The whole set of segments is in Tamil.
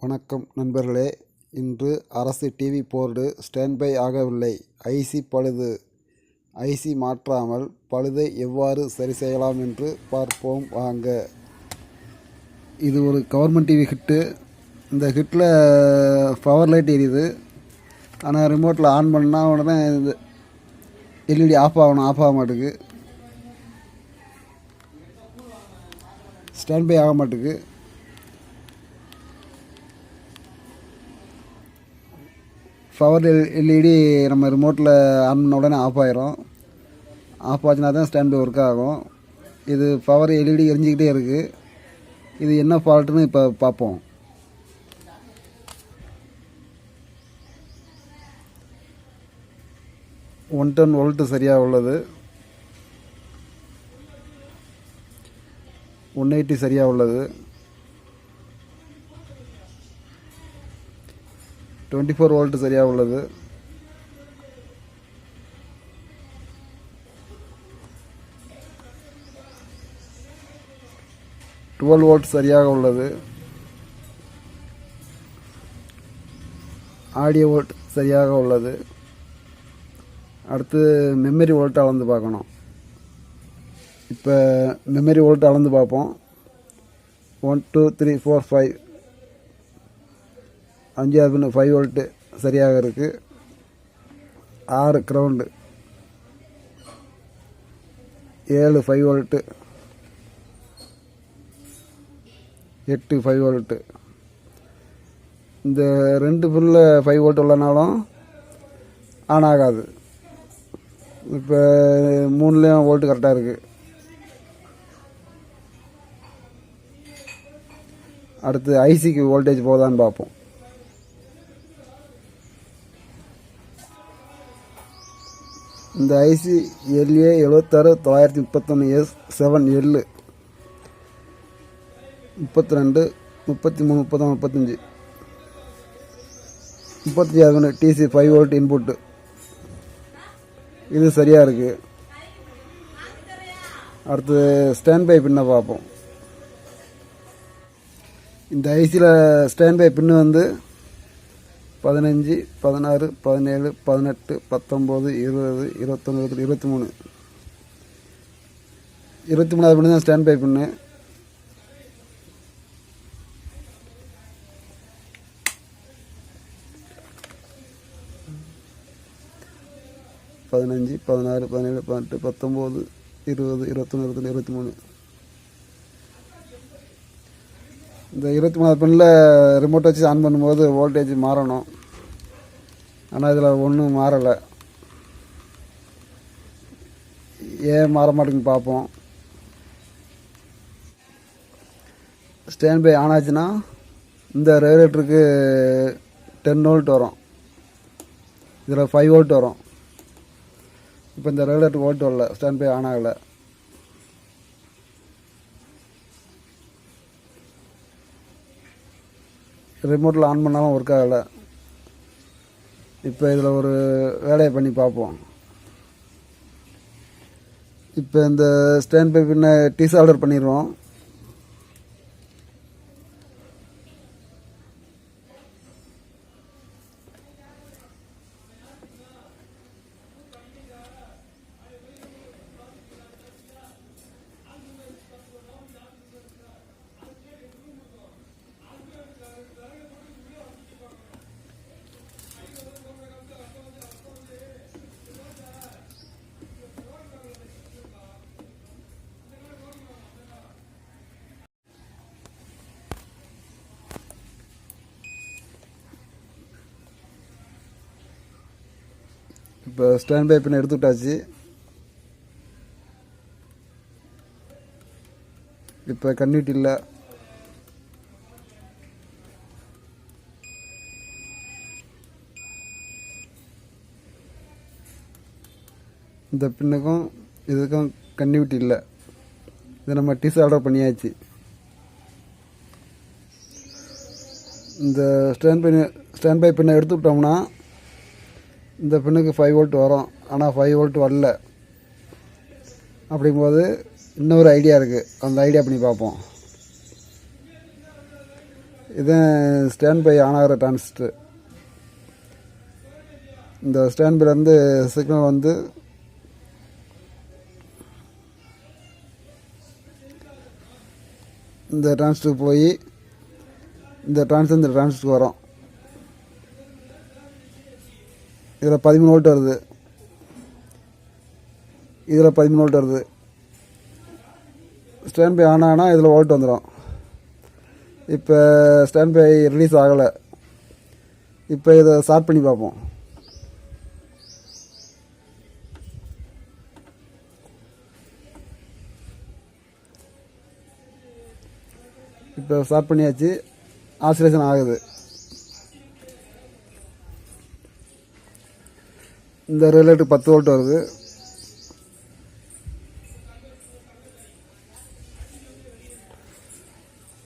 வணக்கம் நண்பர்களே. இன்று அரசு டிவி போர்டு ஸ்டாண்ட் பை ஆகவில்லை. ஐசி பழுது. ஐசி மாற்றாமல் பழுதை எவ்வாறு சரி செய்யலாம் என்று பார்ப்போம் வாங்க. இது ஒரு கவர்மெண்ட் டிவி ஹிட்டு. இந்த ஹிட்டில் பவர் லைட் எரியுது. ஆனால் ரிமோட்டில் ஆன் பண்ணால் உடனே இது எல்இடி ஆஃப் ஆக மாட்டேங்குது. ஸ்டாண்ட் பை ஆக மாட்டேங்குது. பவர் எல்இடி நம்ம ரிமோட்டில் ஆன் பண்ண உடனே ஆஃப் ஆயிரும். ஆஃப் ஆச்சுன்னா தான் ஸ்டாண்ட் பை ஒர்க் ஆகும். இது பவர் எல்இடி எரிஞ்சிக்கிட்டே இருக்குது. இது என்ன ஃபால்ட்டுன்னு இப்போ பார்ப்போம். ஒன் 10 வோல்ட்டு சரியாக உள்ளது. 180 சரியாக உள்ளது. 24 வோல்ட் சரியாக உள்ளது. 12 வோல்ட் சரியாக உள்ளது. ஆடியோ வோல்ட் சரியாக உள்ளது. அடுத்து மெமரி வோல்ட் அளந்து பார்க்கணும். இப்போ மெமரி வோல்ட் அளந்து பார்ப்போம். 1 2 3 4 5 5 5 வோல்ட்டு சரியாக இருக்குது. 6 கிரவுண்டு. 7 5 வோல்ட்டு. 8 5 வோல்ட்டு. இந்த 2 ஃபுல்ல 5 வோல்ட் உள்ளனாலும் ஆன் ஆகாது. இப்போ 3லேயும் வோல்ட்டு கரெக்டாக இருக்குது. அடுத்து ஐசிக்கு வோல்டேஜ் போதான்னு பார்ப்போம். இந்த IC LA 76931S7L 32 33 34 35 36 TC 5 volt input. இது சரியாக இருக்குது. அடுத்து ஸ்டாண்ட் பை பின்னை பார்ப்போம். இந்த ஐசியில் ஸ்டாண்ட் பை பின்னு வந்து 15 16 17 18 19 20 21 23 23 பின்னு தான் ஸ்டாண்ட் பை பின்னு. பதினஞ்சு 16 17 18 19 20 21 22 23 இந்த 23 பின்னில் ரிமோட் வச்சு ஆன் பண்ணும்போது வோல்டேஜ் மாறணும். ஆனால் இதில் ஒன்றும் மாறலை. ஏன் மாற மாட்டேங்குன்னு பார்ப்போம். ஸ்டாண்ட் பை ஆன் ஆச்சுன்னா இந்த ரெகுலேட்டருக்கு 10 வோல்ட் வரும். இதில் 5 வோல்ட் வரும். இப்போ இந்த ரெகுலேட்டர் வோல்ட் வரல, ஸ்டாண்ட் பை ஆன் ஆகலை. ரிமோட்டில் ஆன் பண்ணாலும் ஒர்க் ஆகலை. இப்போ இதில் ஒரு வேலையை பண்ணி பார்ப்போம். இப்போ இந்த ஸ்டாண்ட் பை பின்ன டிசால்டர் பண்ணிடுவோம். இப்போ ஸ்டாண்ட் பை பின்ன எடுத்துக்கிட்டாச்சு. இப்போ கன்வெர்ட் இல்லை. இந்த பின்னுக்கும் இதுக்கும் கன்வெர்ட் இல்லை. இதை நம்ம டிசால்டர் பண்ணியாச்சு. இந்த ஸ்டாண்ட் பை பின்னை எடுத்துக்கிட்டோம்னா இந்த பின்னுக்கு 5 வோல்ட் வரும். ஆனால் 5 வோல்ட் வரல. அப்படிங்கும்போது இன்னொரு ஐடியா இருக்குது. அந்த ஐடியா பண்ணி பார்ப்போம். இதுதான் ஸ்டாண்ட் பை ஆன் ஆகிற டிரான்சிஸ்டர். இந்த ஸ்டாண்ட் பைலேருந்து சிக்னல் வந்து இந்த டிரான்சிஸ்டருக்கு போய் இந்த டிரான்சிஸ்டருக்கு வரும். இதில் 13 வோல்ட் வருது, இதில் 13 வோல்ட் வருது. ஸ்டாண்ட் பை ஆன் ஆனால் இதில் வோல்ட் வந்துடும். இப்போ ஸ்டாண்ட் பை ரிலீஸ் ஆகலை. இப்போ இதை ஸ்டார்ட் பண்ணி பார்ப்போம். இப்போ ஸ்டார்ட் பண்ணியாச்சு. ஆசிலேஷன் ஆகுது. இந்த ரிலேட்டுக்கு 10 வோல்ட் வருது.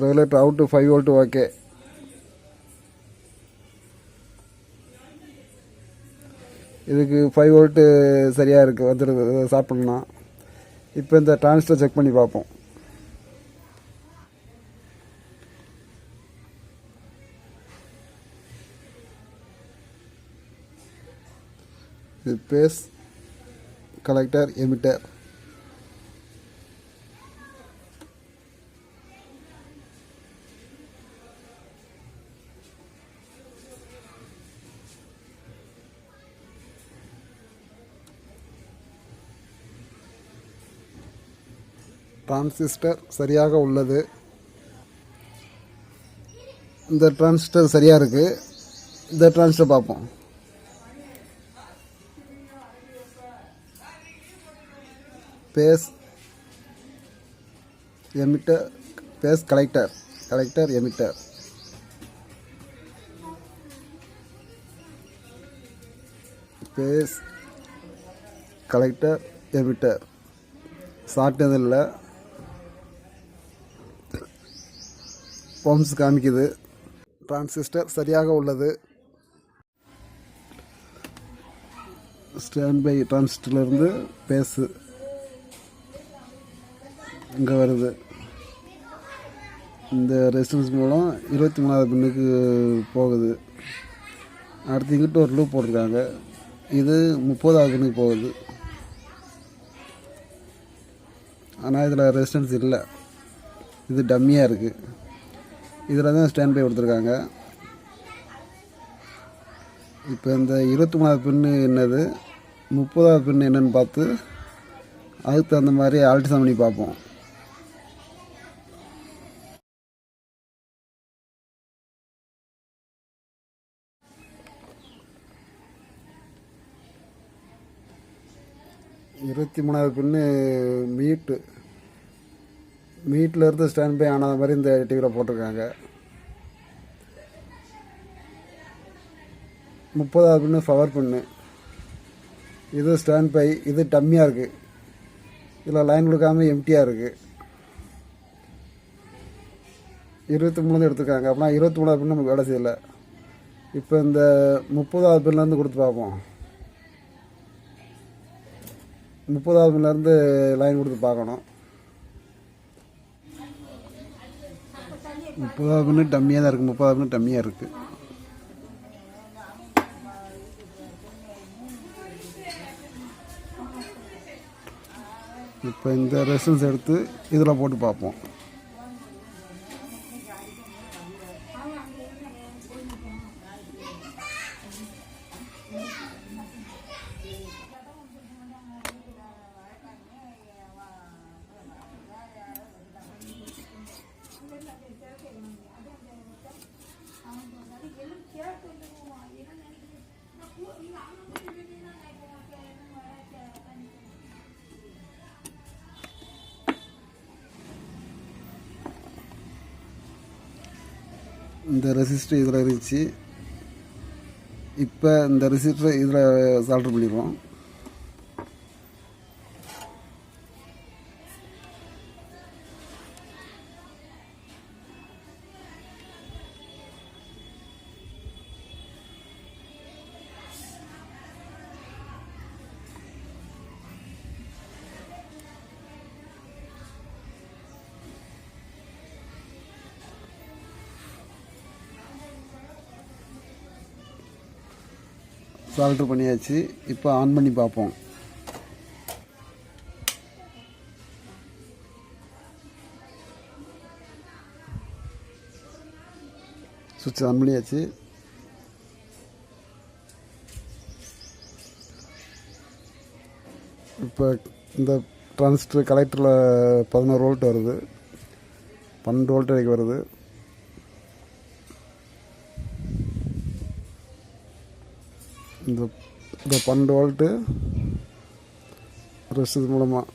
Regulator out 5 volt okay. இதுக்கு 5 வோல்ட்டு சரியாக இருக்குது, வந்துடுது ஸ்டார்ட் பண்ணலாம். இப்போ இந்த டிரான்சிஸ்டர் செக் பண்ணி பார்ப்போம். இது பேஸ் கலெக்டர் எமிட்டர். டிரான்சிஸ்டர் சரியாக உள்ளது. இந்த டிரான்சிஸ்டர் சரியாக இருக்குது. இந்த டிரான்சிஸ்டர் பார்ப்போம். Base emitter, base collector emitter. Base collector emitter. Short எதுவும் இல்லை. ஓம்ஸ் காமிக்குது. டிரான்சிஸ்டர் சரியாக உள்ளது. ஸ்டாண்ட் பை டிரான்சிஸ்டர்லேருந்து பேஸு இங்கே வருது. இந்த ரெசிஸ்டன்ஸ் மூலம் 23வது பின்னுக்கு போகுது. அடுத்து இங்கிட்ட ஒரு லூப் போட்டிருக்காங்க. இது 30வது பின்னுக்கு போகுது. ஆனால் இதில் ரெசிஸ்டன்ஸ் இல்லை, இது டம்மியாக இருக்குது. இதில் தான் ஸ்டாண்ட் பை கொடுத்துருக்காங்க. இப்போ இந்த 23வது பின்னு என்னது, 30வது பின்னு என்னென்னு பார்த்து அதுக்கு தகுந்த மாதிரி ஆல்ட்ரேஷன் பண்ணி பார்ப்போம். இருபத்தி 3வது பின்னு மீட்டில் இருந்து ஸ்டாண்ட் பை ஆனது மாதிரி இந்த டிவியில் போட்டிருக்காங்க. 30வது பின்னு பவர் பின்னு. இது ஸ்டாண்ட் பை, இது டம்மியாக இருக்குது. இதில் லைன் கொடுக்காமல் எம்டியாக இருக்குது. 23 எடுத்துருக்காங்க. அப்படின்னா 23வது பின்னு நமக்கு வேலை செய்யலை. இப்போ இந்த 30வது பின்லேருந்து கொடுத்து பார்ப்போம். 30வது பின்லேருந்து லைன் கொடுத்து பார்க்கணும். 30வது பின்னு டம்மியாக தான் இருக்குது. 30வது பின்னு டம்மியாக இருக்குது. இப்போ இந்த ரெசிஸ்டன்ஸ் எடுத்து இதில் போட்டு பார்ப்போம். இந்த ரெசிஸ்டர் இதில் இருந்துச்சு. இப்போ இந்த ரெசிஸ்டர் இதில் சால்டர் பண்ணிடுவோம். சால்ட்ரு பண்ணியாச்சு. இப்போ ஆன் பண்ணி பார்ப்போம். சுவிட்ச் ஆன் பண்ணியாச்சு. இப்போ இந்த டிரான்சிஸ்டர் கலெக்டரில் 11 வோல்ட் வருது, 12 வோல்ட் வரைக்கும் வருது. இந்த 12 வோல்ட்டு ரெசிஸ்டர் மூலமாக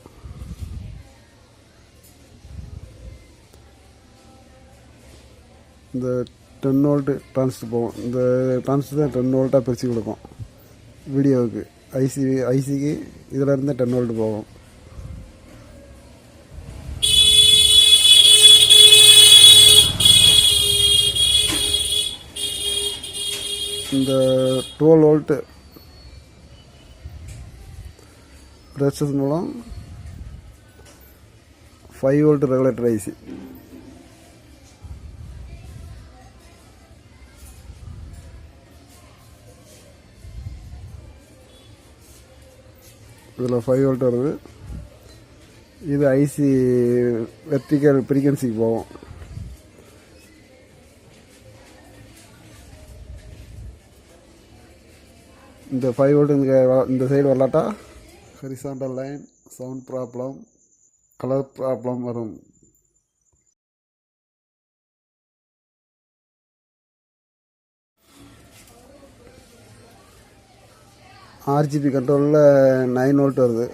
இந்த 10 வோல்ட்டு டிரான்சிஸ்டர் போகும். இந்த டிரான்சிஸ்டர் 10 வோல்ட்டாக பிரித்து கொடுக்கும் வீடியோவுக்கு. ஐசிக்கு இதில் இருந்து 10 வோல்ட் போகும். இந்த 12 வோல்ட்டு ரெசிஸ்டர் மூலம் 5 வோல்ட் ரெகுலேட்டர் ஐசி. இதில் 5 வோல்ட் வருது. இது ஐசி வெர்டிக்கல் ஃப்ரீக்வன்சிக்கு போகும். இந்த 5 வோல்ட் இந்த சைடு வரலாட்டா horizontal line, sound problem, colour problem வரும். ஆர்ஜிபி கண்ட்ரோலில் 9 வோல்ட் வருது.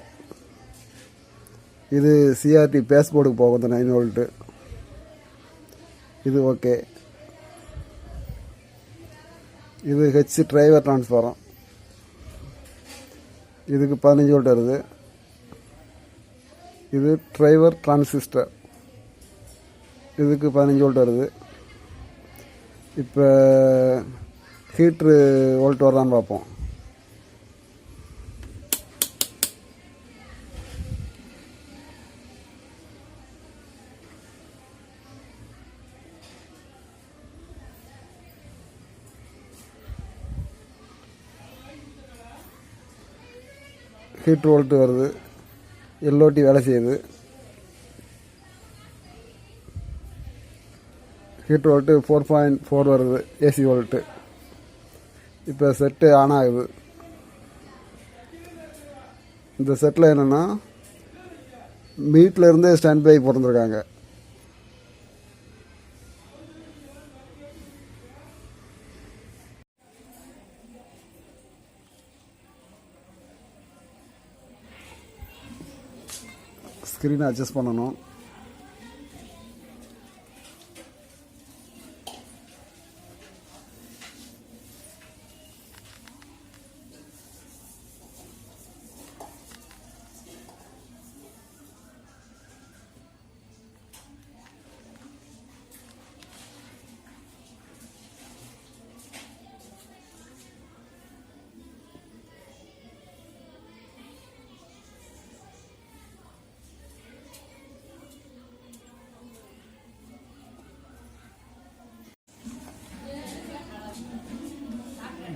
இது சிஆர்டி பேஸ்போர்டுக்கு போகும். இந்த 9 வோல்ட்டு இது ஓகே. இது ஹெச் டிரைவர் டிரான்ஸ்ஃபாரம். இதுக்கு 15 வோல்ட் வருது. இது டிரைவர் டிரான்சிஸ்டர். இதுக்கு 15 வோல்ட் வருது. இப்போ ஹீட்ரு வோல்ட் வருதான்னு பார்ப்போம். ஹீட்ரு வோல்ட்டு வருது. எல்ஓடி வேலை செய்யுது. ஹீட்ரு வோல்ட்டு 4.4 வருது. AC volt. இப்போ செட்டு ஆன் ஆகுது. இந்த செட்டில் என்னென்னா வீட்டில் இருந்தே ஸ்டாண்ட் பை பிறந்திருக்காங்க. ஸ்க்ரீனை அட்ஜஸ்ட் பண்ணணும்.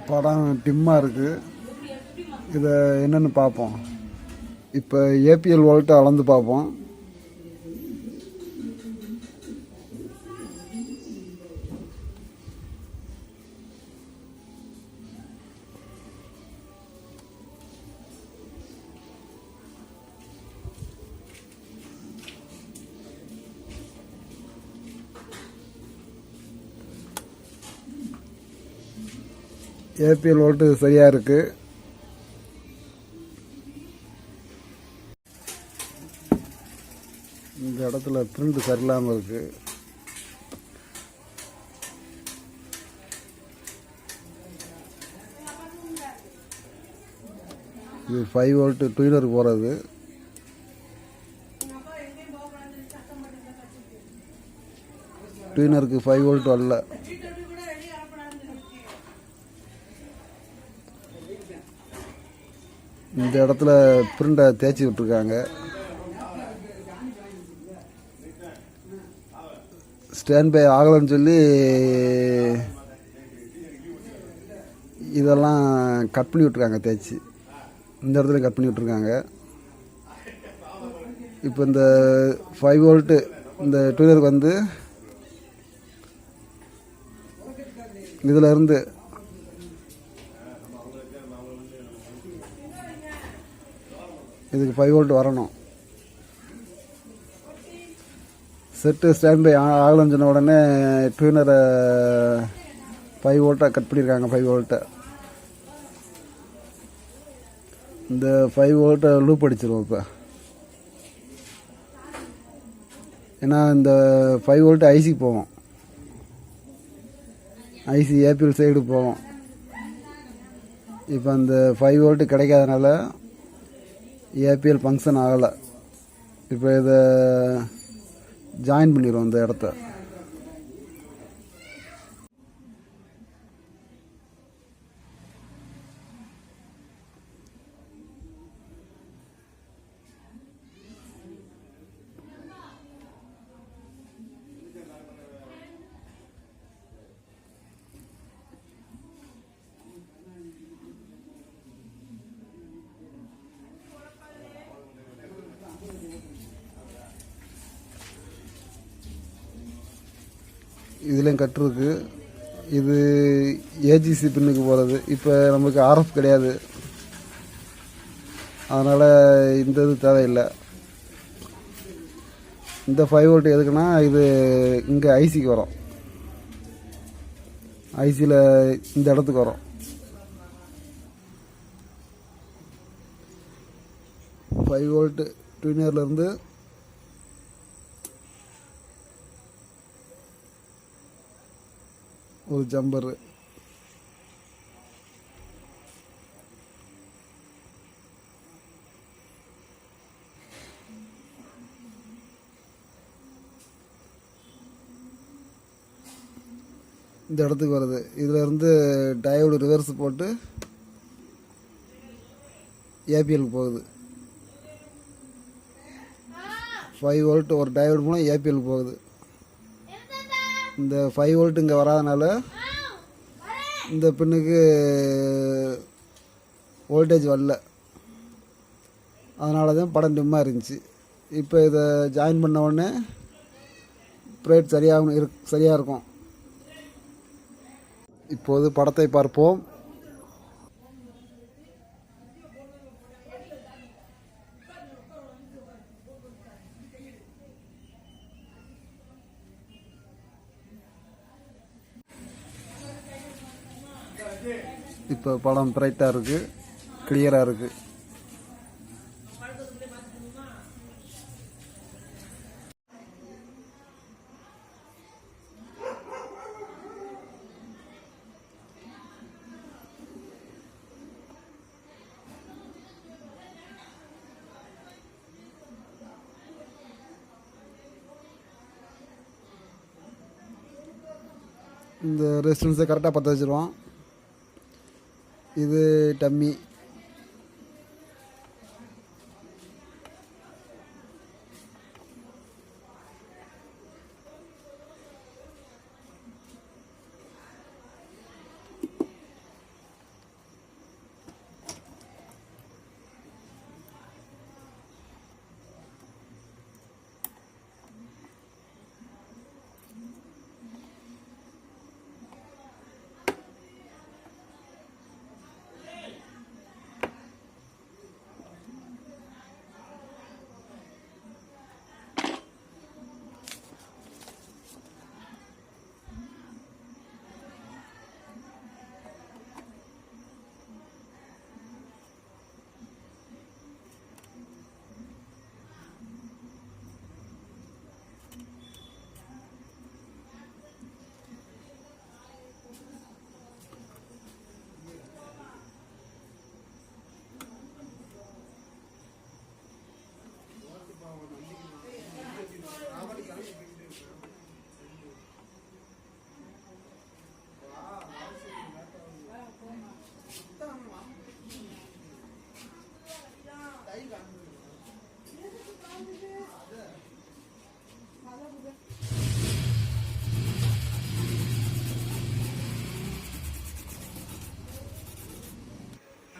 படம் டிம்மாக இருக்குது. இதை என்னென்னு பார்ப்போம். இப்போ ஏபிஎல் வோல்ட்டை அளந்து பார்ப்போம். ஏபிஎல் வோல்ட்டு சரியாக இருக்குது. இந்த இடத்துல பிரிண்ட் சரியில்லாமல் இருக்குது. இது 5 வோல்ட்டு ட்யூனருக்கு போகிறது. ட்யூனருக்கு 5 வோல்ட் வரல. இந்த இடத்துல பிரிண்டை தேய்ச்சி விட்டுருக்காங்க. ஸ்டாண்ட் பை ஆகலைன்னு சொல்லி இதெல்லாம் கட் பண்ணி விட்ருக்காங்க தேய்ச்சி. இந்த இடத்துல கட் பண்ணி விட்ருக்காங்க. இப்போ இந்த 5 வோல்ட்டு இந்த டூலருக்கு வந்து இதில் இருந்து இதுக்கு 5 வோல்ட் வரணும். செட்டு ஸ்டாண்ட் பை ஆகலன்னு சொன்ன உடனே டியூனரை 5 வோல்ட்டாக கட் பண்ணியிருக்காங்க. 5 வோல்ட்டை இந்த 5 வோல்ட்டை லூப் அடிச்சிருவோம் இப்போ. ஏன்னா இந்த 5 வோல்ட்டு ஐசிக்கு போவோம், ஐசி ஏபிஎல் சைடு போவோம். இப்போ அந்த 5 வோல்ட்டு கிடைக்காதனால ஏபிஎல் ஃபங்க்ஷன் ஆகலை. இப்போ இதை ஜாயின் பண்ணிடுவோம் இந்த இடத்த. இதுலேயும் கட்டுருக்கு. இது ஏஜிசி பின்னுக்கு போகிறது. இப்போ நமக்கு ஆர்எஃப் கிடையாது, அதனால் இந்த இது தேவையில்லை. இந்த 5 வோல்ட் எதுக்குன்னா இது இங்கே ஐசிக்கு வரும், ஐசியில் இந்த இடத்துக்கு வரும். 5 வோல்ட்டு டியூனர்லேருந்து ஒரு ஜம்பரு. இந்த இடத்துக்கு வருது. இதில் இருந்து டயோடு ரிவர்ஸ் போட்டு ஏபிஎல் போகுது. 5 வோல்ட் ஒரு டயோடு மூலம் ஏபிஎல் போகுது. இந்த 5 வோல்ட் இங்கே வராதனால இந்த பின்னுக்கு வோல்டேஜ் வரல, அதனால தான் படம் டிம்மாக இருந்துச்சு. இப்போ இதை ஜாயின் பண்ண உடனே ப்ரேட் சரியாக இருக்கும். இப்போது படத்தை பார்ப்போம். இப்போ படம் பிரைட்டாக இருக்குது, கிளியராக இருக்குது. இந்த ரெசிஸ்டன்ஸை கரெக்டாக பற்ற வச்சுருவோம். இது டம்மி.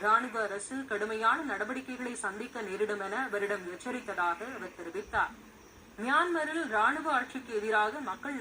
ராணுவ அரசு கடுமையான நடவடிக்கைகளை சந்திக்க நேரிடும் என அவரிடம் எச்சரித்ததாக அவர் தெரிவித்தார். மியான்மரில் ராணுவ ஆட்சிக்கு எதிராக மக்கள்